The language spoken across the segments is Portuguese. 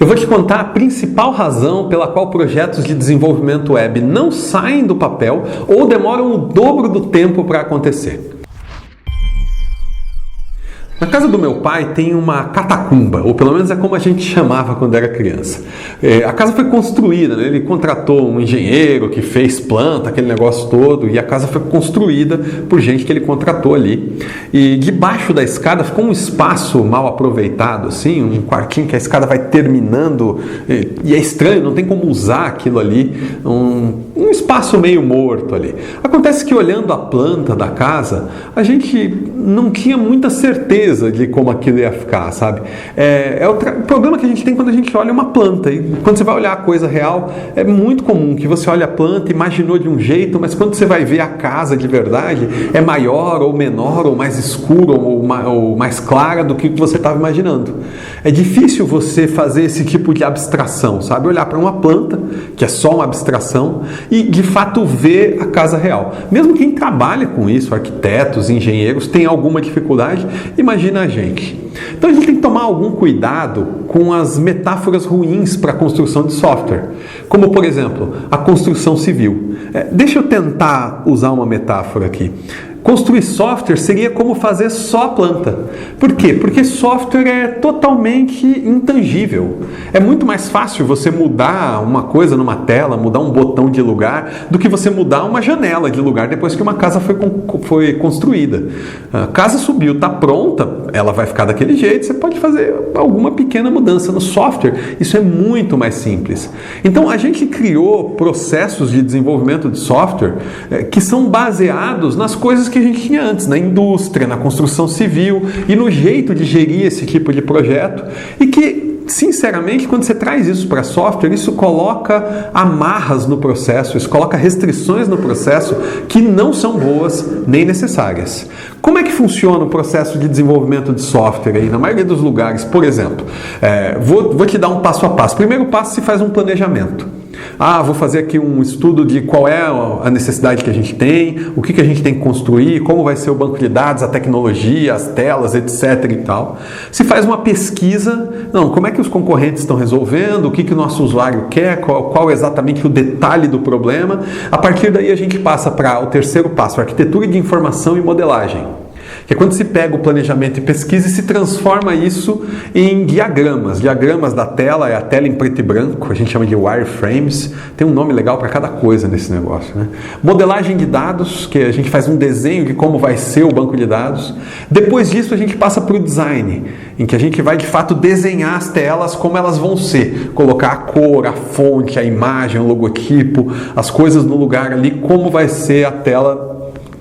Eu vou te contar a principal razão pela qual projetos de desenvolvimento web não saem do papel ou demoram o dobro do tempo para acontecer. Na casa do meu pai tem uma catacumba, ou pelo menos é como a gente chamava quando era criança. A casa foi construída, né? Ele contratou um engenheiro que fez planta, aquele negócio todo, e a casa foi construída por gente que ele contratou ali. E debaixo da escada ficou um espaço mal aproveitado, assim, um quartinho que a escada vai terminando, e é estranho, não tem como usar aquilo ali, um espaço meio morto ali. Acontece que olhando a planta da casa, a gente não tinha muita certeza de como aquilo ia ficar, sabe? O problema que a gente tem quando a gente olha uma planta, e quando você vai olhar a coisa real, é muito comum que você olha a planta, imaginou de um jeito, mas quando você vai ver a casa de verdade, é maior ou menor, ou mais escura, ou mais clara do que você estava imaginando. É difícil você fazer esse tipo de abstração, sabe? Olhar para uma planta, que é só uma abstração, e de fato ver a casa real. Mesmo quem trabalha com isso, arquitetos, engenheiros, tem alguma dificuldade, imagina a gente. Então a gente tem que tomar algum cuidado com as metáforas ruins para a construção de software, como por exemplo, a construção civil. Deixa eu tentar usar uma metáfora aqui. Construir software seria como fazer só a planta. Por quê? Porque software é totalmente intangível. É muito mais fácil você mudar uma coisa numa tela, mudar um botão de lugar, do que você mudar uma janela de lugar depois que uma casa foi construída. A casa subiu, está pronta, ela vai ficar daquele jeito, você pode fazer alguma pequena mudança no software. Isso é muito mais simples. Então a gente criou processos de desenvolvimento de software que são baseados nas coisas que a gente tinha antes, na indústria, na construção civil e no jeito de gerir esse tipo de projeto, e que, sinceramente, quando você traz isso para software, isso coloca amarras no processo, isso coloca restrições no processo que não são boas nem necessárias. Como é que funciona o processo de desenvolvimento de software aí? Na maioria dos lugares, por exemplo, vou te dar um passo a passo. Primeiro passo, se faz um planejamento. Vou fazer aqui um estudo de qual é a necessidade que a gente tem, o que a gente tem que construir, como vai ser o banco de dados, a tecnologia, as telas, etc. e tal. Se faz uma pesquisa, como é que os concorrentes estão resolvendo, o que o nosso usuário quer, qual exatamente o detalhe do problema. A partir daí a gente passa para o terceiro passo, arquitetura de informação e modelagem. Que é quando se pega o planejamento e pesquisa e se transforma isso em diagramas. Diagramas da tela, é a tela em preto e branco, a gente chama de wireframes. Tem um nome legal para cada coisa nesse negócio, né? Modelagem de dados, que a gente faz um desenho de como vai ser o banco de dados. Depois disso a gente passa para o design, em que a gente vai de fato desenhar as telas como elas vão ser. Colocar a cor, a fonte, a imagem, o logotipo, as coisas no lugar ali, como vai ser a tela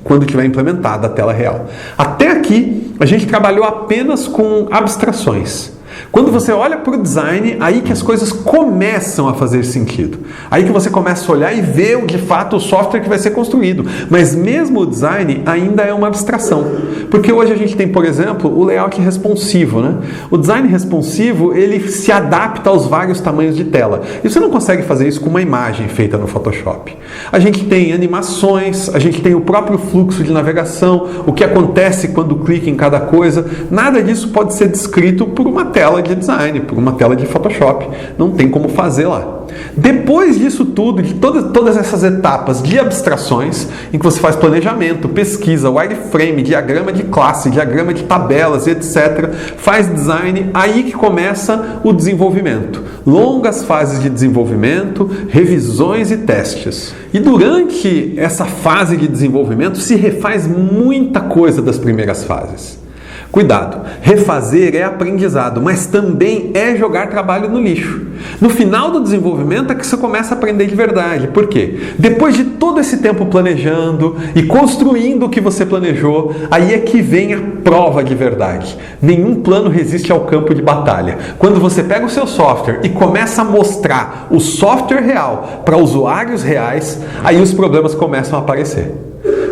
quando tiver implementada a tela real. Até aqui, a gente trabalhou apenas com abstrações. Quando você olha para o design, aí que as coisas começam a fazer sentido. Aí que você começa a olhar e ver de fato o software que vai ser construído. Mas mesmo o design ainda é uma abstração. Porque hoje a gente tem, por exemplo, o layout responsivo, né? O design responsivo, ele se adapta aos vários tamanhos de tela. E você não consegue fazer isso com uma imagem feita no Photoshop. A gente tem animações, a gente tem o próprio fluxo de navegação, o que acontece quando clica em cada coisa. Nada disso pode ser descrito por uma tela de design, por uma tela de Photoshop. Não tem como fazer lá. Depois disso tudo, de todas essas etapas de abstrações, em que você faz planejamento, pesquisa, wireframe, diagrama de classe, diagrama de tabelas, etc., faz design, aí que começa o desenvolvimento. Longas fases de desenvolvimento, revisões e testes. E durante essa fase de desenvolvimento se refaz muita coisa das primeiras fases. Cuidado, refazer é aprendizado, mas também é jogar trabalho no lixo. No final do desenvolvimento é que você começa a aprender de verdade. Por quê? Depois de todo esse tempo planejando e construindo o que você planejou, aí é que vem a prova de verdade. Nenhum plano resiste ao campo de batalha. Quando você pega o seu software e começa a mostrar o software real para usuários reais, aí os problemas começam a aparecer.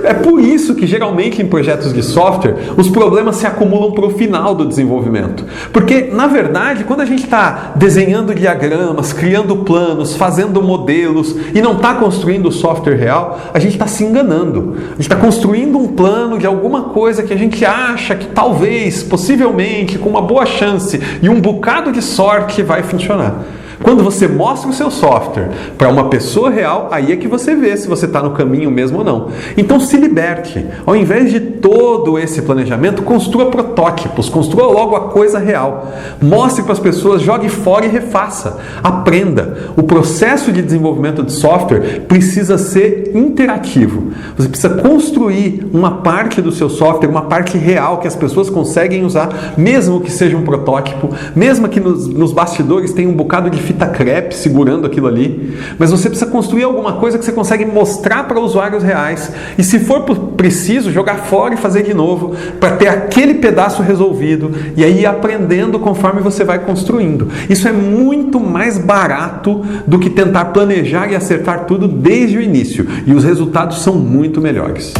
É por isso que geralmente em projetos de software os problemas se acumulam para o final do desenvolvimento. Porque, na verdade, quando a gente está desenhando diagramas, criando planos, fazendo modelos e não está construindo o software real, a gente está se enganando. A gente está construindo um plano de alguma coisa que a gente acha que talvez, possivelmente, com uma boa chance e um bocado de sorte vai funcionar. Quando você mostra o seu software para uma pessoa real, aí é que você vê se você está no caminho mesmo ou não. Então se liberte. Ao invés de todo esse planejamento, construa protótipos, construa logo a coisa real. Mostre para as pessoas, jogue fora e refaça. Aprenda. O processo de desenvolvimento de software precisa ser interativo. Você precisa construir uma parte do seu software, uma parte real que as pessoas conseguem usar, mesmo que seja um protótipo, mesmo que nos bastidores tenha um bocado de fita crepe segurando aquilo ali, mas você precisa construir alguma coisa que você consegue mostrar para usuários reais e, se for preciso, jogar fora e fazer de novo para ter aquele pedaço resolvido e aí ir aprendendo conforme você vai construindo. Isso é muito mais barato do que tentar planejar e acertar tudo desde o início, e os resultados são muito melhores.